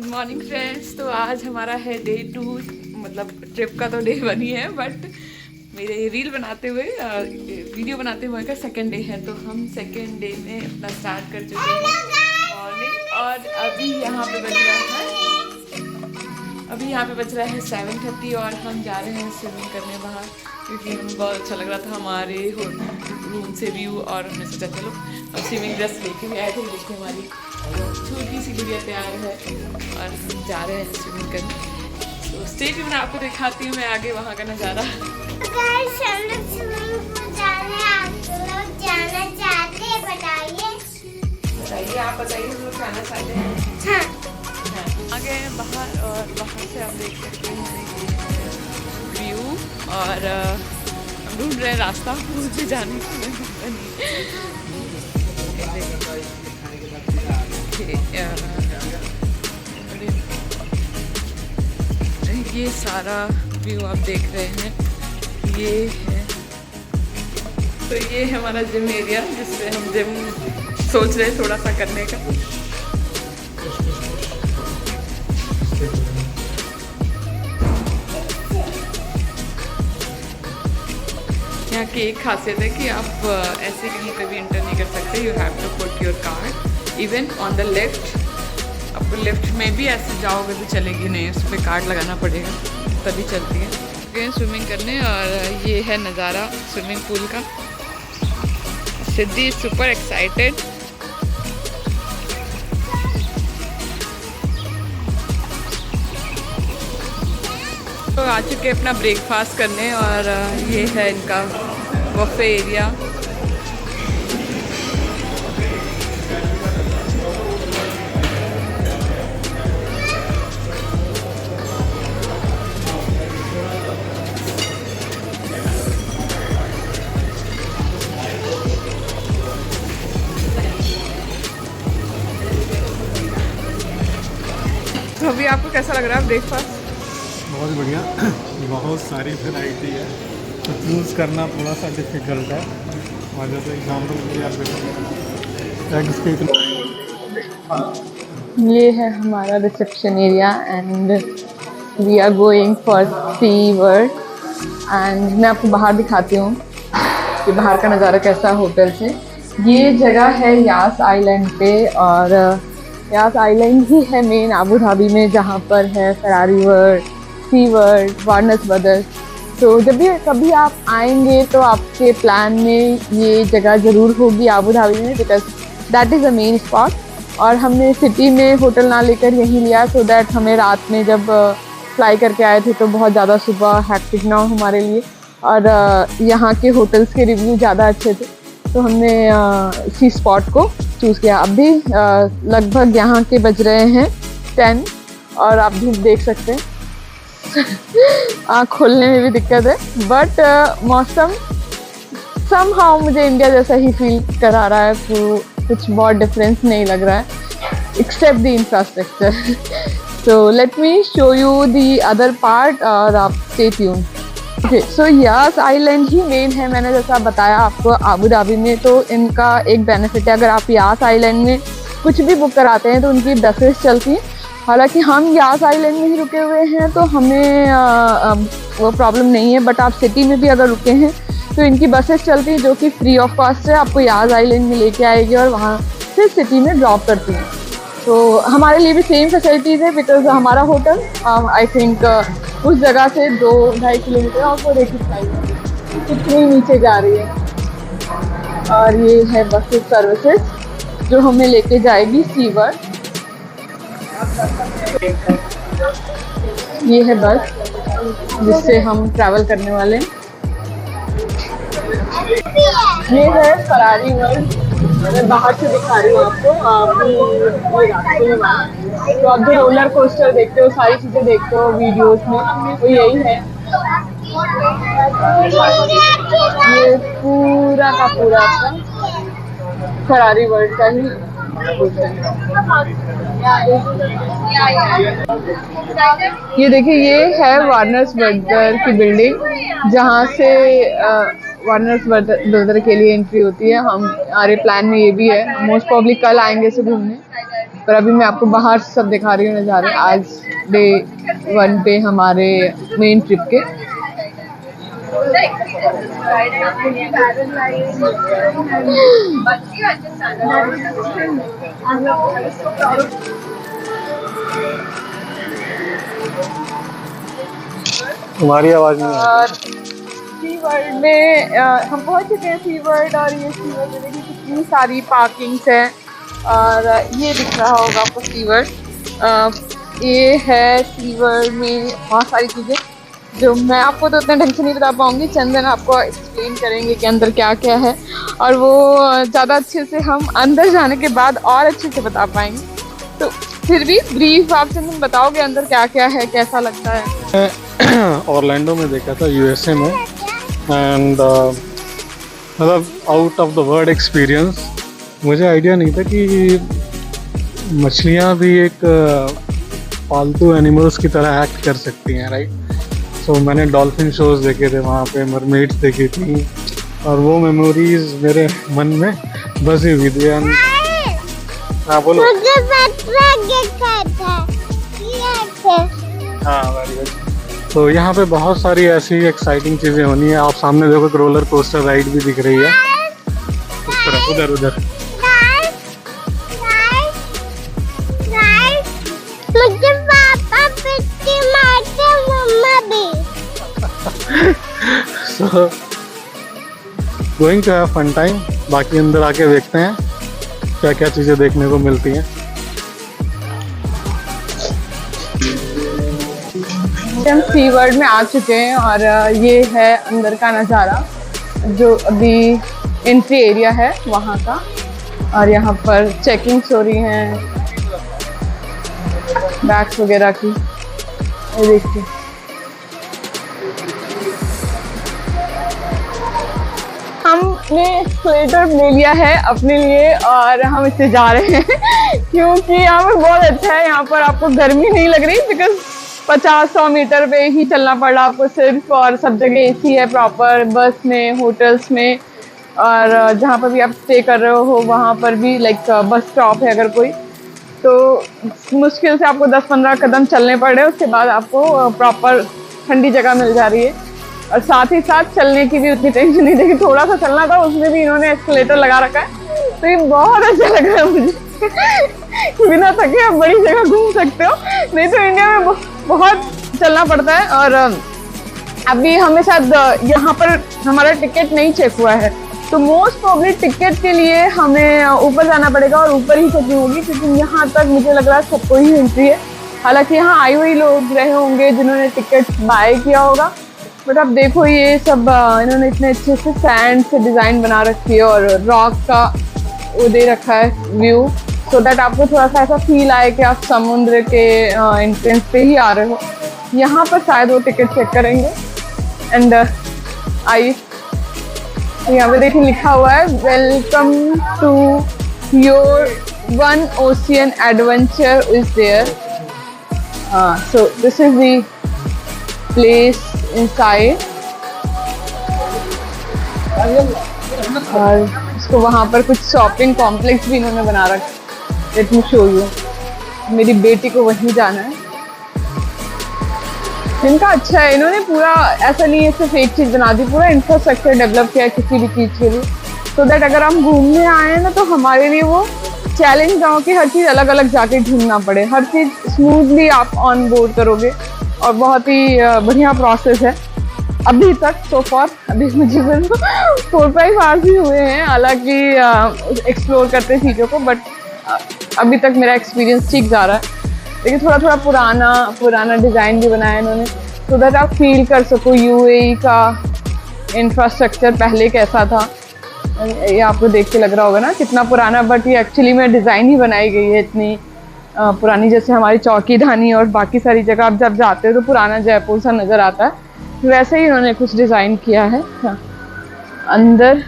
Good morning friends. तो आज हमारा है डे 2, मतलब ट्रिप का तो डे 1 ही है, बट मेरे रील बनाते हुए वीडियो बनाते हुए का सेकंड डे है। तो हम सेकंड डे में अपना स्टार्ट कर चुके हैं मॉर्निंग, और अभी यहाँ पे बज रहा है 7:30 और हम जा रहे हैं स्विमिंग करने बाहर, क्योंकि हमें बहुत अच्छा लग रहा था हमारे रूम से व्यू, और हमने सोचा चलो अब स्विमिंग ड्रेस लेके भी आए थे। देखिए हमारी छोटी सी गुड़िया तैयार है और हम जा रहे हैं स्विमिंग करने। तो स्टे ट्यून, मैं आपको दिखाती हूँ मैं आगे वहाँ का नज़ारा। बताइए, आप बताइए, हम लोग जाना चाहते हैं। आ गए हैं बाहर और बाहर से आप देख सकते हैं व्यू, और हम ढूंढ रहे हैं रास्ता मुझे जाने का। ये सारा व्यू आप देख रहे हैं, ये है, तो ये है हमारा जिम एरिया, जिससे हम जिम सोच रहे हैं थोड़ा सा करने का। यहाँ की एक खासियत है कि आप ऐसे कहीं पर भी एंटर नहीं कर सकते। You have to put your card even on the left. आपको लेफ्ट में भी ऐसे जाओगे तो चलेगी नहीं, उस पर कार्ड लगाना पड़ेगा तभी चलती है। गए स्विमिंग करने और ये है नज़ारा स्विमिंग पूल का। सिद्धि इज सुपर एक्साइटेड। तो आ चुके हैं अपना ब्रेकफास्ट करने, और ये है इनका बफे एरिया। तो अभी आपको कैसा लग रहा है ब्रेकफास्ट? बहुत बढ़िया, बहुत सारी वैरायटी है, तो चूज़ करना थोड़ा सा डिफ़िकल्ट है। और जैसे एग्जाम्पल के लिए आप एग स्टेक, ये है हमारा reception area and we are going for Sea World. And मैं आपको बाहर दिखाती हूँ कि बाहर का नज़ारा कैसा है होटल से। ये जगह है यास आइलैंड पे, और यास आइलैंड ही है मेन अबू धाबी में, जहाँ पर है फरारी वर्ल्ड, सी वर्ल्ड, वार्नर्स ब्रदर्स। तो जब भी कभी आप आएंगे तो आपके प्लान में ये जगह ज़रूर होगी अबू धाबी में, because that is a main spot. और हमने सिटी में होटल ना लेकर यहीं लिया, सो दैट हमें रात में जब फ्लाई करके आए थे तो बहुत ज़्यादा सुबह हैक्टिक ना हो हमारे लिए, और यहाँ के होटल्स के रिव्यू ज़्यादा अच्छे थे, तो हमने इसी स्पॉट को चूज़ किया। अभी लगभग यहाँ के बज रहे हैं 10, और आप धूप देख सकते हैं। आँख खोलने में भी दिक्कत है, बट मौसम समहाउ मुझे इंडिया जैसा ही फील करा रहा है। तो कुछ बहुत डिफरेंस नहीं लग रहा है, except the infrastructure. So let me show you the other part, और आप stay tune. Okay, so Yas Island ही मेन है, मैंने जैसा बताया आपको अबू धाबी में। तो इनका एक बेनिफिट है, अगर आप यास आइलैंड में कुछ भी बुक कराते हैं तो उनकी बसेस चलती हैं। हालांकि हम यास आइलैंड में ही रुके हुए हैं तो हमें वो प्रॉब्लम नहीं है, बट आप सिटी में भी अगर रुके हैं तो इनकी बसेस चलती हैं जो कि फ्री ऑफ कॉस्ट है, आपको यास आइलैंड में लेके आएगी और वहाँ से सिटी में ड्रॉप करती हैं। तो हमारे लिए भी सेम फैसिलिटीज़ है, बिकॉज हमारा होटल आई थिंक उस जगह से 2-2.5 किलोमीटर, और वो देखिए कितनी नीचे जा रही है। और ये है बस सर्विसेज जो हमें लेके जाएगी सीवर। ये है बस जिससे हम ट्रैवल करने वाले हैं। ये है फरारी वर्ल्ड, मैं बाहर से दिखा रही हूँ आपको। तो आप जो रोलर कोस्टर देखते हो, सारी चीज़ें देखते हो वीडियोस में, वो यही है। ये पूरा का पूरा फरारी वर्ल्ड का ही। ये देखिए, ये है वार्नर्स ब्रदर की बिल्डिंग, जहाँ से वार्नर्स ब्रदर के लिए एंट्री होती है। हमारे प्लान में ये भी है, मोस्ट प्रॉब्ली कल आएंगे इसे घूमने, पर अभी मैं आपको बाहर सब दिखा रही हूँ नज़ारे आज डे 1 पे हमारे मेन ट्रिप के। तुम्हारी आवाज नहीं आ और सी वर्ल्ड में हम पहुंच चुके हैं सी वर्ल्ड। और ये सी वर्ल्ड में देखिए कितनी सारी पार्किंग्स हैं। और ये दिख रहा होगा आपको सी वर्ल्ड। ये है सी वर्ल्ड में बहुत सारी चीज़ें जो मैं आपको तो उतना ढंग से नहीं बता पाऊंगी। चंदन आपको एक्सप्लेन करेंगे कि अंदर क्या क्या है, और वो ज़्यादा अच्छे से हम अंदर जाने के बाद और अच्छे से बता पाएंगे। तो फिर भी ब्रीफ आप चंदन बताओगे अंदर क्या क्या है, कैसा लगता है? ऑरलैंडो में देखा था, यूएसए में, एंड मतलब out of the world experience. मुझे आइडिया नहीं था कि मछलियाँ भी एक पालतू एनिमल्स की तरह एक्ट कर सकती हैं, राइट। सो मैंने डॉल्फिन शोज देखे थे वहाँ पे, मरमेड्स देखी थी, और वो मेमोरीज मेरे मन में बसी हुई थी। हाँ बोलो। हाँ वेरी गुड। तो यहाँ पे बहुत सारी ऐसी एक्साइटिंग चीज़ें होनी है। आप सामने देखो एक रोलर कोस्टर राइड भी दिख रही है उस तरफ, उधर उधर। मुझे पापा पिट्टी मारते, मम्मा भी। So going to have fun time. बाकी अंदर आके देखते हैं क्या क्या चीज़ें देखने को मिलती हैं। हम सी वर्ल्ड में आ चुके हैं और ये है अंदर का नज़ारा जो अभी एंट्री एरिया है वहाँ का। और यहाँ पर चेकिंग्स हो रही हैं बैग्स वगैरह की। ये देखिए हमने एस्केलेटर ले लिया है अपने लिए और हम इससे जा रहे हैं क्योंकि यहाँ पर बहुत अच्छा है। यहाँ पर आपको गर्मी नहीं लग रही बिकॉज 50-100 मीटर पे ही चलना पड़ रहा आपको सिर्फ। और सब जगह एसी है प्रॉपर, बस में, होटल्स में, और जहाँ पर भी आप स्टे कर रहे हो वहाँ पर भी लाइक बस स्टॉप है। अगर कोई तो मुश्किल से आपको 10-15 कदम चलने पड़ रहे हैं, उसके बाद आपको प्रॉपर ठंडी जगह मिल जा रही है। और साथ ही साथ चलने की भी उतनी टेंशन नहीं थी, थोड़ा सा चलना था, उसमें भी इन्होंने एस्केलेटर लगा रखा है। तो ये बहुत अच्छा लग रहा है मुझे बिना थके आप बड़ी जगह घूम सकते हो, नहीं तो इंडिया में बहुत चलना पड़ता है। और अभी हमें शायद यहाँ पर हमारा टिकट नहीं चेक हुआ है, तो मोस्ट प्रोबेबली टिकट के लिए हमें ऊपर जाना पड़ेगा और ऊपर ही चेकिंग होगी, क्योंकि यहाँ तक मुझे लग रहा है सबको ही एंट्री है। हालांकि यहाँ आए हुए लोग रहे होंगे जिन्होंने टिकट बाय किया होगा, बट अब देखो ये सब इन्होंने इतने अच्छे से सैंड से डिज़ाइन बना रखी है और रॉक का वो दे रखा है व्यू, सो दैट आपको थोड़ा सा ऐसा फील आए कि आप समुद्र के एंट्रेंस पे ही आ रहे हो। यहाँ पर शायद वो टिकट चेक करेंगे। एंड आई यहाँ पे देखिए लिखा हुआ है welcome to your one ocean adventure is there. So this is the place inside. और इसको वहाँ पर कुछ शॉपिंग कॉम्प्लेक्स भी इन्होंने बना रखा। Late me show you. मेरी बेटी को वहीं जाना है। इनका अच्छा है, इन्होंने पूरा ऐसा नहीं है सिर्फ एक चीज़ बना दी, पूरा इंफ्रास्ट्रक्चर डेवलप किया है किसी भी चीज़ के लिए, सो दैट अगर हम घूमने आए हैं ना तो हमारे लिए वो चैलेंज ना हो कि हर चीज़ अलग अलग जाके ढूंढना पड़े। हर चीज़ स्मूथली आप ऑन बोर्ड करोगे और बहुत ही बढ़िया प्रोसेस है अभी तक सो फॉर। अभी मुझे 4-5 आवर्स ही हुए हैं हालांकि एक्सप्लोर करते चीज़ों को, बट अभी तक मेरा एक्सपीरियंस ठीक जा रहा है। लेकिन थोड़ा थोड़ा पुराना डिज़ाइन भी बनाया इन्होंने, सो दैट आप फील कर सको यूएई का इंफ्रास्ट्रक्चर पहले कैसा था। ये आपको देख के लग रहा होगा ना कितना पुराना, बट ये एक्चुअली में डिज़ाइन ही बनाई गई है इतनी पुरानी। जैसे हमारी चौकीधानी और बाकी सारी जगह आप जब जाते हो तो पुराना जयपुर सा नज़र आता है, वैसे ही इन्होंने कुछ डिज़ाइन किया है। हाँ। अंदर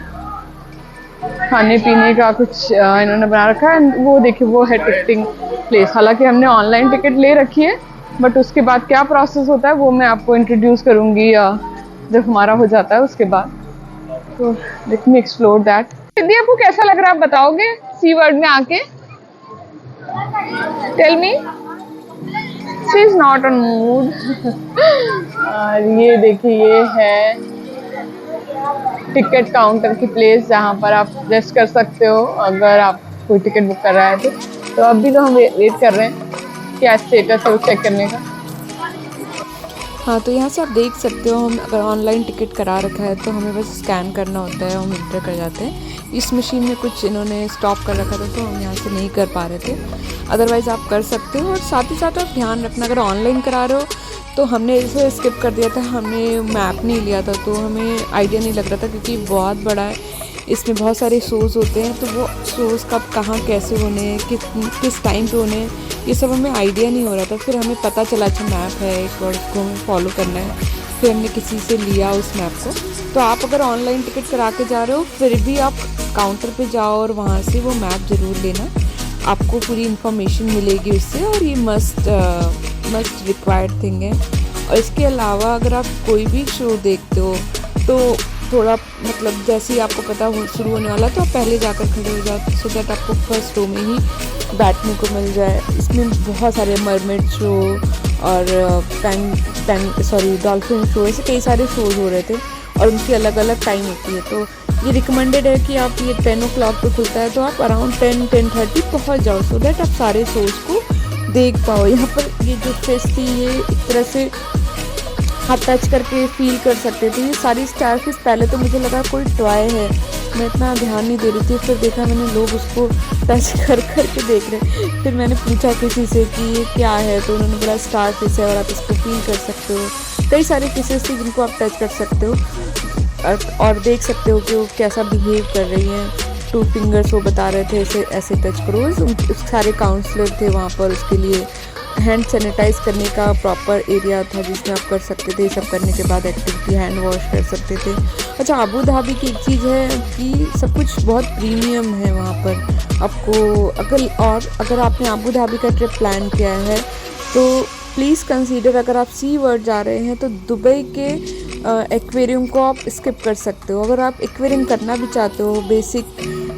खाने पीने का कुछ इन्होंने बना रखा है। वो देखिए वो है टिकटिंग प्लेस। हालांकि हमने ऑनलाइन टिकट ले रखी है, बट उसके बाद क्या प्रोसेस होता है वो मैं आपको इंट्रोड्यूस करूँगी जब हमारा हो जाता है उसके बाद। तो लेट मी एक्सप्लोर दैट। दीदी आपको कैसा लग रहा है आप बताओगे सी वर्ल्ड में आके? Tell me, she is not on mood. और ये देखिए, ये है टिकट काउंटर की प्लेस जहाँ पर आप रेस्ट कर सकते हो अगर आप कोई टिकट बुक कर रहा है तो अभी तो हम वेट कर रहे हैं क्या स्टेटस है वो चेक करने का। हाँ, तो यहाँ से आप देख सकते हो, हम अगर ऑनलाइन टिकट करा रखा है तो हमें बस स्कैन करना होता है, हम इंटर कर जाते हैं। इस मशीन में कुछ इन्होंने स्टॉप कर रखा था तो हम यहाँ से नहीं कर पा रहे थे, अदरवाइज़ आप कर सकते हो। और साथ ही साथ आप ध्यान रखना, अगर ऑनलाइन करा रहे हो तो हमने इसे स्किप कर दिया था, हमने मैप नहीं लिया था तो हमें आइडिया नहीं लग रहा था, क्योंकि बहुत बड़ा है, इसमें बहुत सारे शोज़ होते हैं, तो वो शोज़ कब कहाँ कैसे होने हैं, किस टाइम पे होने हैं, ये सब हमें आइडिया नहीं हो रहा था। फिर हमें पता चला अच्छा मैप है एक और उसको हमें फॉलो करना है, फिर हमने किसी से लिया उस मैप को। तो आप अगर ऑनलाइन टिकट करा के जा रहे हो फिर भी आप काउंटर पे जाओ और वहाँ से वो मैप ज़रूर लेना, आपको पूरी इन्फॉर्मेशन मिलेगी उससे, और ये मस्ट रिक्वायर्ड थिंग है। और इसके अलावा अगर आप कोई भी शो देखते हो तो थोड़ा मतलब जैसे ही आपको पता हो शुरू होने वाला है तो आप पहले जाकर खड़े हो जाओ, सो दैट आपको फर्स्ट रो में ही बैठने को मिल जाए। इसमें बहुत सारे मरमेड शो और डॉल्फिन शो, ऐसे कई सारे शोज़ हो रहे थे और उनकी अलग अलग टाइम होती है। तो ये रिकमेंडेड है कि आप, ये 10 o'clock पे खुलता है तो आप अराउंड 10-10:30 पहुँच जाओ, सो दैट आप सारे शोज़ को देख पाओ। यहाँ पर ये जो फेस थी ये एक तरह से हाथ टच करके फील कर सकते थे। ये सारी स्टार फिश, पहले तो मुझे लगा कोई टॉय है, मैं इतना ध्यान नहीं दे रही थी, फिर देखा मैंने लोग उसको टच कर के देख रहे। फिर मैंने पूछा किसी से कि ये क्या है, तो उन्होंने बोला स्टार फिश है और आप इसको फील कर सकते हो। कई सारे फिशेस थी जिनको आप टच कर सकते हो और देख सकते हो कि वो कैसा बिहेव कर रही हैं। 2 fingers वो बता रहे थे ऐसे टच करो। सारे काउंसलर थे वहाँ पर, उसके लिए हैंड सैनिटाइज करने का प्रॉपर एरिया था जिसमें आप कर सकते थे। सब करने के बाद एक्टिविटी हैंड वॉश कर सकते थे। अच्छा, अबू धाबी की एक चीज़ है कि सब कुछ बहुत प्रीमियम है वहाँ पर आपको। अगर आपने अबू धाबी का ट्रिप प्लान किया है तो प्लीज़ कंसीडर, अगर आप सी वर्ल्ड जा रहे हैं तो दुबई के एक्वेरियम को आप स्किप कर सकते हो। अगर आप एक्वेरियम करना भी चाहते हो, बेसिक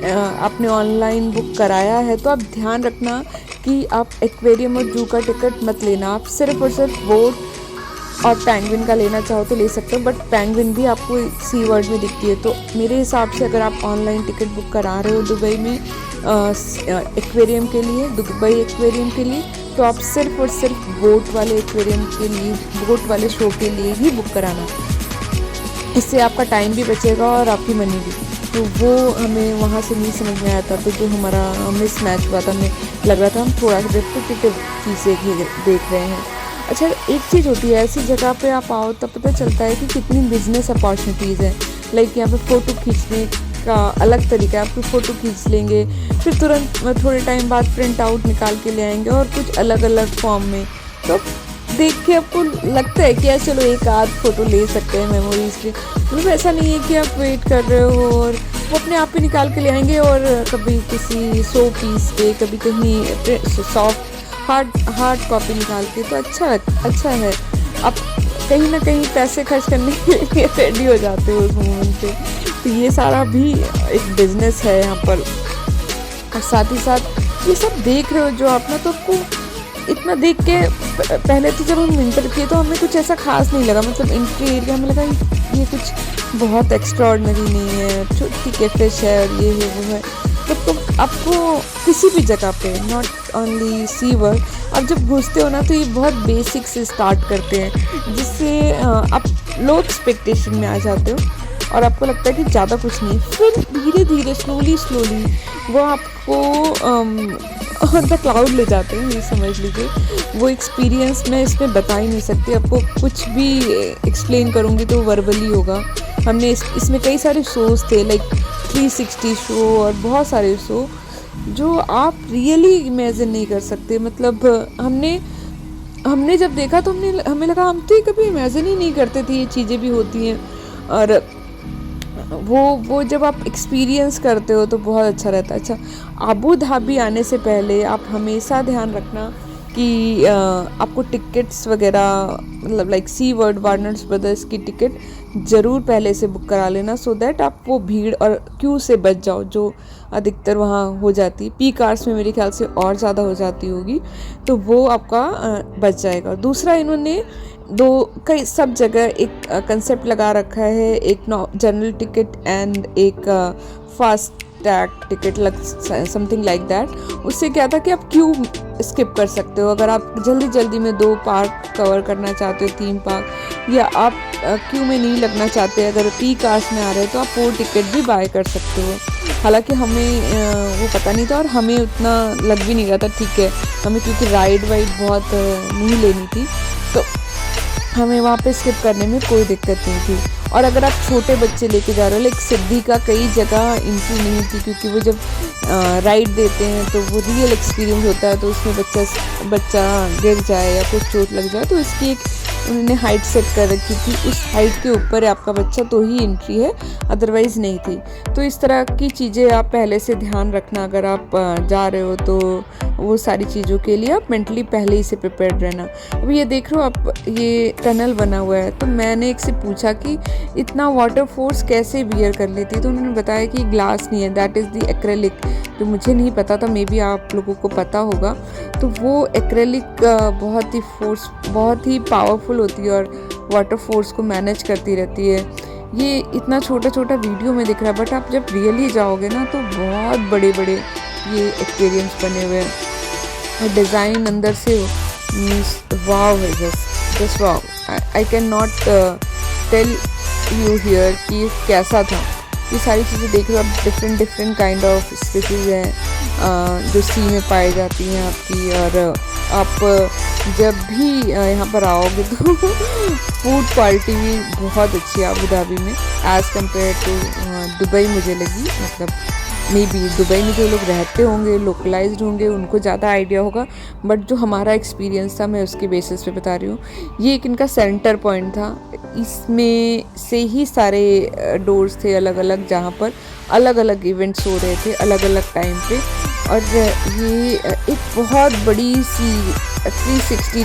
आपने ऑनलाइन बुक कराया है, तो आप ध्यान रखना कि आप एक्वेरियम और जू का टिकट मत लेना। आप सिर्फ और सिर्फ बोट और पेंगुइन का लेना चाहो तो ले सकते हो, बट पेंगुइन भी आपको सी वर्ल्ड में दिखती है। तो मेरे हिसाब से अगर आप ऑनलाइन टिकट बुक करा रहे हो दुबई में एक्वेरियम के लिए, दुबई एक्वेरियम के लिए, तो आप सिर्फ और सिर्फ बोट वाले एक्वेरियम के लिए, बोट वाले शो के लिए ही बुक कराना। इससे आपका टाइम भी बचेगा और आपकी मनी भी। तो वो हमें वहाँ से नहीं समझ में आया था, तो जो हमारा मिस मैच हुआ था, हमें लग रहा था हम थोड़ा रिपीटेटिव चीज़ें देख रहे हैं। अच्छा, एक चीज़ होती है, ऐसी जगह पे आप आओ तब पता चलता है कि कितनी बिजनेस अपॉर्चुनिटीज़ हैं। लाइक यहाँ पे फ़ोटो खींचने का अलग तरीका है, आप फ़ोटो खींच लेंगे, फिर तुरंत थोड़े टाइम बाद प्रिंट आउट निकाल के ले आएंगे और कुछ अलग अलग फॉर्म में। तो देख के आपको लगता है कि यार चलो एक आध फ़ोटो ले सकते हैं मेमोरीज़ के। मतलब ऐसा नहीं है कि आप वेट कर रहे हो और वो अपने आप ही निकाल के ले आएंगे, और कभी किसी 100 पीस पे, कभी कहीं सॉफ्ट हार्ड कॉपी निकाल के। तो अच्छा है, आप कहीं ना कहीं पैसे खर्च करने के लिए रेडी हो जाते हो उस मोमेंट पे। तो ये सारा भी एक बिज़नेस है यहाँ पर। और साथ ही साथ ये सब देख रहे हो जो आप ना, तो आपको इतना देख के, पहले तो जब हम इंटर किए तो हमें कुछ ऐसा खास नहीं लगा, मतलब एंट्री एरिया में लगा ये कुछ बहुत एक्स्ट्राऑर्डिनरी नहीं है, ठीक है, फिश है और ये है वो है। तो आपको किसी भी जगह पे, नॉट ओनली सी वर्ल्ड, आप जब घुसते हो ना तो ये बहुत बेसिक से स्टार्ट करते हैं, जिससे आप लो एक्सपेक्टेशन में आ जाते हो और आपको लगता है कि ज़्यादा कुछ नहीं। फिर धीरे धीरे स्लोली वो आपको ऑन द क्लाउड ले जाते हैं, ये समझ लीजिए। वो एक्सपीरियंस मैं इसमें बता ही नहीं सकती, आपको कुछ भी एक्सप्लेन करूँगी तो वर्बली होगा। हमने इसमें कई सारे शोज़ थे, लाइक 360 शो और बहुत सारे शो जो आप रियली इमेजिन नहीं कर सकते। मतलब हमने जब देखा तो हमें लगा हम तो ये कभी इमेजिन ही नहीं करते थे ये चीज़ें भी होती हैं। और वो जब आप एक्सपीरियंस करते हो तो बहुत अच्छा रहता है। अच्छा, अबू धाबी आने से पहले आप हमेशा ध्यान रखना कि आपको टिकट्स वगैरह मतलब लाइक सी वर्ल्ड वार्नर ब्रदर्स की टिकट ज़रूर पहले से बुक करा लेना, सो दैट आप वो भीड़ और क्यू से बच जाओ जो अधिकतर वहाँ हो जाती है। पीक आवर्स में मेरे ख्याल से और ज़्यादा हो जाती होगी, तो वो आपका बच जाएगा। दूसरा, इन्होंने कई सब जगह एक कंसेप्ट लगा रखा है, एक जनरल टिकट एंड एक fast tag ticket something like that. उससे क्या था कि आप क्यू स्किप कर सकते हो। अगर आप जल्दी जल्दी में 2 पार्क कवर करना चाहते हो, 3 पार्क, या आप क्यू में नहीं लगना चाहते, अगर पीक आवर्स में आ रहे हो तो आप वो टिकट भी बाय कर सकते हो। हालांकि हमें वो पता नहीं था और हमें उतना लग भी नहीं रहा था, ठीक है, हमें क्योंकि राइड वाइड बहुत नहीं लेनी थी, तो हमें वहाँ पे स्किप करने में कोई दिक्कत नहीं थी। और अगर आप छोटे बच्चे लेके जा रहे हो, लाइक सिद्धि का कई जगह एंट्री नहीं थी, क्योंकि वो जब राइड देते हैं तो वो रियल एक्सपीरियंस होता है, तो उसमें बच्चा गिर जाए या कुछ चोट लग जाए, तो इसकी एक उन्होंने हाइट सेट कर रखी थी, उस हाइट के ऊपर है आपका बच्चा तो ही एंट्री है, अदरवाइज़ नहीं थी। तो इस तरह की चीज़ें आप पहले से ध्यान रखना, अगर आप जा रहे हो तो वो सारी चीज़ों के लिए आप मेंटली पहले ही से प्रिपेयर्ड रहना। अब ये देख रहे हो आप, ये टनल बना हुआ है, तो मैंने एक से पूछा कि इतना वाटर फोर्स कैसे बियर कर लेती है, तो उन्होंने बताया कि ग्लास नहीं है, दैट इज़ द एक्रेलिक, जो मुझे नहीं पता था, मे बी आप लोगों को पता होगा। तो वो एक्रेलिक बहुत ही पावरफुल होती है और वाटर फोर्स को मैनेज करती रहती है। ये इतना छोटा छोटा वीडियो में दिख रहा है, बट आप जब रियली जाओगे ना तो बहुत बड़े बड़े ये एक्वेरियम्स बने हुए हैं, और डिज़ाइन अंदर से मीन्स वाव है, just wow. I can not tell you here कि कैसा था। ये सारी चीज़ें देख रहे हो आप, डिफरेंट काइंड ऑफ स्पीशीज़ हैं जो सी में पाई जाती हैं आपकी। और आप जब भी यहाँ पर आओगे तो फूड क्वालिटी भी बहुत अच्छी है अबू धाबी में एज़ कम्पेयर टू दुबई मुझे लगी। मतलब मे बी दुबई में जो लोग रहते होंगे, लोकलाइज्ड होंगे, उनको ज़्यादा आइडिया होगा, बट जो हमारा एक्सपीरियंस था मैं उसके बेसिस पे बता रही हूँ। ये एक इनका सेंटर पॉइंट था, इसमें से ही सारे डोर्स थे अलग अलग, जहाँ पर अलग अलग इवेंट्स हो रहे थे अलग अलग टाइम पे। और ये एक बहुत बड़ी सी 360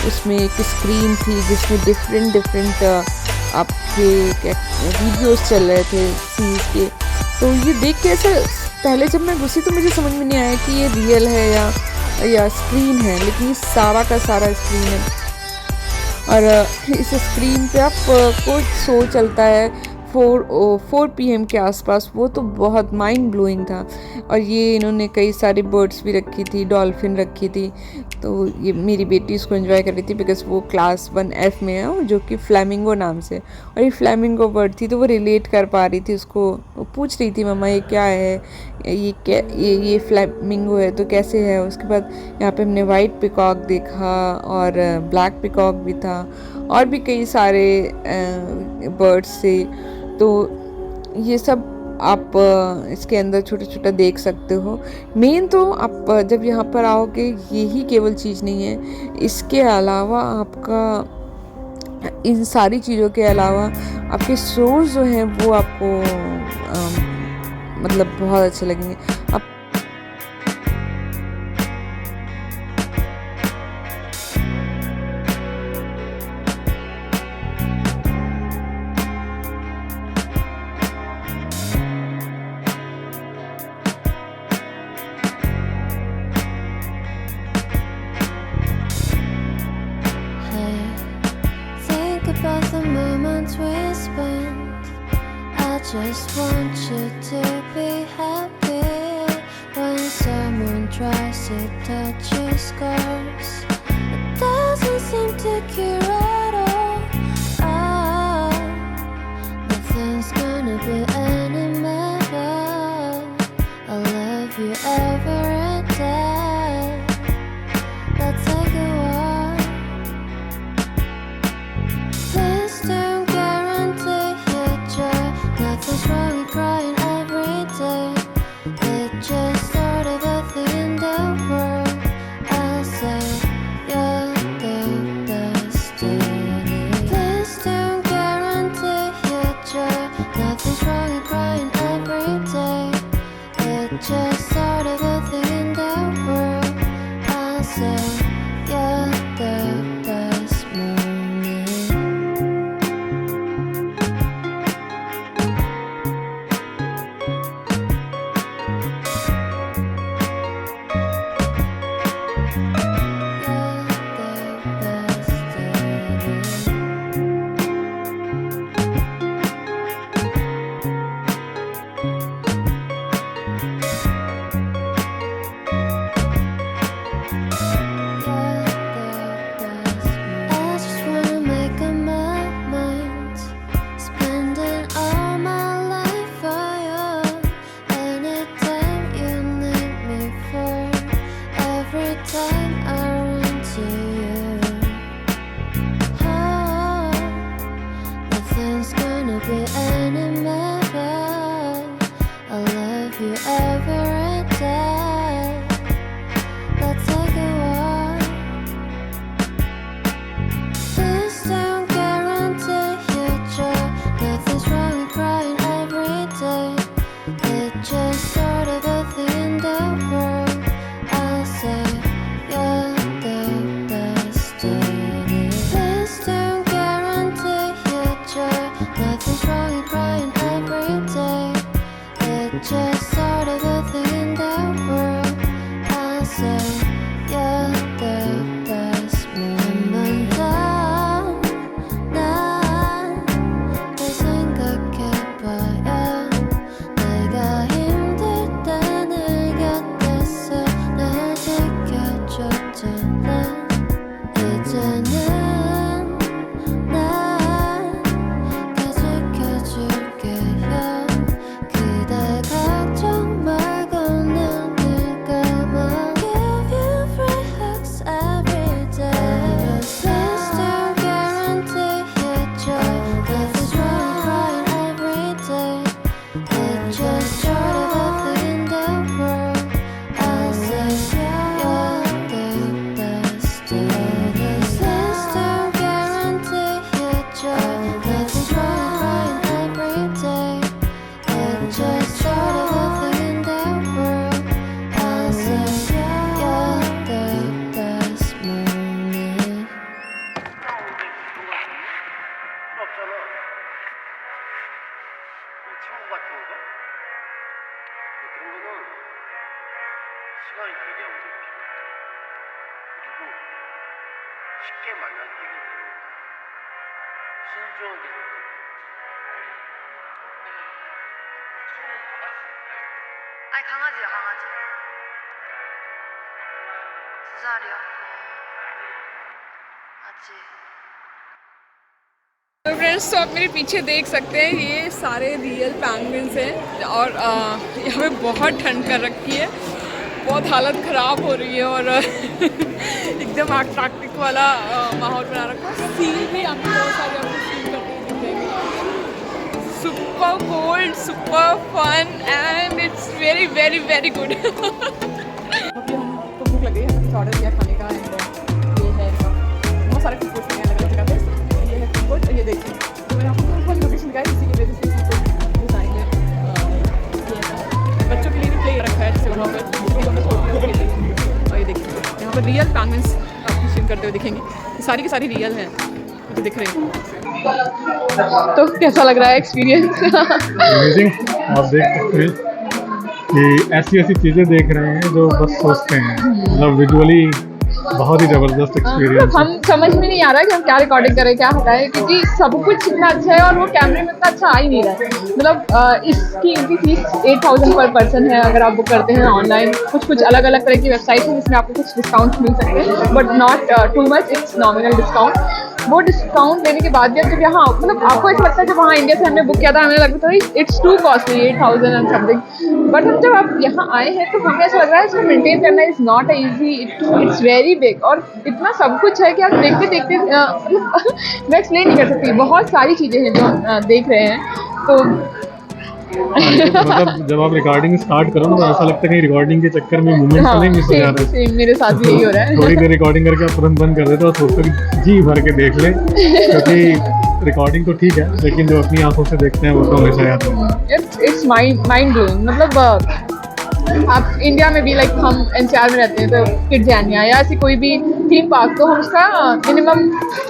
उसमें एक स्क्रीन थी जिसमें डिफरेंट आपके वीडियोस चल रहे थे सीज के। तो ये देख के ऐसा, पहले जब मैं घुसी तो मुझे समझ में नहीं आया कि ये रियल है या स्क्रीन है, लेकिन ये सारा का सारा स्क्रीन है। और इस स्क्रीन पे आप को शो चलता है 4 PM के आसपास, वो तो बहुत माइंड ब्लोइंग था। और ये इन्होंने कई सारी बर्ड्स भी रखी थी, डॉल्फिन रखी थी, तो ये मेरी बेटी इसको एंजॉय कर रही थी बिकॉज वो क्लास 1F में है, जो कि फ्लैमिंगो नाम से। और ये फ्लैमिंगो बर्ड थी तो वो रिलेट कर पा रही थी उसको, वो पूछ रही थी मम्मा ये क्या है, ये फ्लैमिंगो है तो कैसे है। उसके बाद यहाँ पे हमने वाइट पिकॉक देखा और ब्लैक पिकॉक भी था, और भी कई सारे बर्ड्स थे। तो ये सब आप इसके अंदर छोटा छोटा देख सकते हो। मेन तो आप जब यहाँ पर आओगे यही केवल चीज़ नहीं है, इसके अलावा आपका इन सारी चीज़ों के अलावा आपके शोज जो हैं वो आपको मतलब बहुत अच्छे लगेंगे। आप about the moments we spent. I just want you to be happy. When someone tries to touch your scars, it doesn't seem to cure at all. Nothing's gonna be any better. I'll love you ever and day. Let's take a walk. Please don't guarantee your joy. Nothing's wrong with crying every day. It's just sort of a thing in the world. I'll say 때는 난 가지켜줄게요. 그대가 정말 걷는 길가만 give you free hugs every day. Sister guarantee it, your love is right every day. It's just sort of a thing in the world. I say you're the best. Sister guarantee it, your love is right every day. It's just sort of a thing in the world. I say you're the best morning. 없잖아. 친구 같은 거? 그런 거는 시간이 되게 오래 필요해. 그리고 쉽게 만나서 해결되는 거야. 신중하게 생각해. 아니 강아지야 강아지 2살이야 아직 तो friends तो आप मेरे पीछे देख सकते हैं ये सारे रियल पैंगुइन्स हैं और यहाँ पे बहुत ठंड कर रखी है, बहुत हालत ख़राब हो रही है और एकदम आर्कटिक वाला माहौल बना रखा है। सील भी आपको बहुत सारे आपको सील करते हुए दिखेंगे। Super cold, super fun and it's very very very good. अभी हमको भूख लगी है, कुछ ऑर्डर किया खाने का एंड ये है बहुत सारे फूड कोर्ट हैं अलग अलग जगह पे। ये है फूड कोर्ट, ये देखिए तो मैंने आपको बहुत लोकेशन दिखाई, इसी की वजह से डिज़ाइन है। ये है बच्चों के लिए भी प्ले रखा है जैसे वहाँ पर छोटे के लिए। और ये देखिए यहाँ पर रियल पैंगुइन्स आपको स्विम करते हुए दिखेंगे, सारी की सारी रियल हैं जो दिख रहे हैं। तो कैसा लग रहा है एक्सपीरियंस? अमेजिंग। आप देख सकते हैं कि ऐसी ऐसी चीज़ें देख रहे हैं जो बस सोचते हैं, मतलब विजुअली बहुत ही ज़बरदस्त एक्सपीरियंस है। हम समझ में नहीं आ रहा है कि हम क्या रिकॉर्डिंग करें, क्या हटाएं, क्योंकि सब कुछ इतना अच्छा है और वो कैमरे में इतना अच्छा आ ही नहीं रहा है। मतलब इसकी फीस 8,000 पर पर्सन है अगर आप बुक करते हैं ऑनलाइन। कुछ अलग अलग तरह की वेबसाइट है जिसमें आपको कुछ डिस्काउंट मिल सकते हैं, but not too much, it's nominal discount. वो डिस्काउंट देने के बाद भी जब यहाँ मतलब आपको ऐसा लगता है जब वहाँ इंडिया से हमने बुक किया था हमें लगता था it's to costly 8,000 and something, but हम जब आप यहाँ आए हैं तो हमें ऐसा लग रहा है इसको मेंटेन करना is not easy, it's very big और इतना सब कुछ है कि आप देखते देखते मैं एक्सप्लेन नहीं कर सकती, बहुत सारी चीज़ें हैं जो देख रहे हैं। तो मतलब जब आप रिकॉर्डिंग स्टार्ट करो ना तो ऐसा लगता है कि रिकॉर्डिंग के चक्कर में मूवमेंट हाँ, नहीं मिस हो जा रहे। सेम मेरे साथ भी यही हो रहा है। थोड़ी देर रिकॉर्डिंग करके आप तुरंत बंद कर देते हो और सोचते हो कि जी भर के देख ले, क्योंकि रिकॉर्डिंग तो ठीक है लेकिन जो अपनी आंखों से देखते हैं वो तो हमेशा याद है। It's mind blowing. मतलब आप इंडिया में भी लाइक हम एनसीआर में रहते हैं तो किड्ज़ानिया या ऐसी कोई भी थीम पार्क तो हम उसका मिनिमम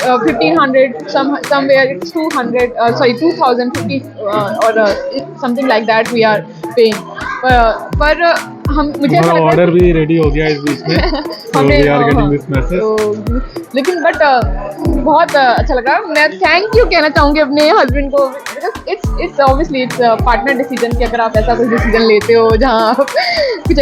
1,500 समवेयर इट्स 2,050 और something like that we are paying. पर हम मुझे हमारा ऑर्डर भी रेडी हो गया इस बीच में, तो we are getting this message. लेकिन बट बहुत अच्छा लगा। मैं थैंक यू कहना चाहूँगी अपने हस्बैंड को, it's obviously it's partner decision कि अगर आप ऐसा कोई डिसीजन लेते हो जहाँ आप कुछ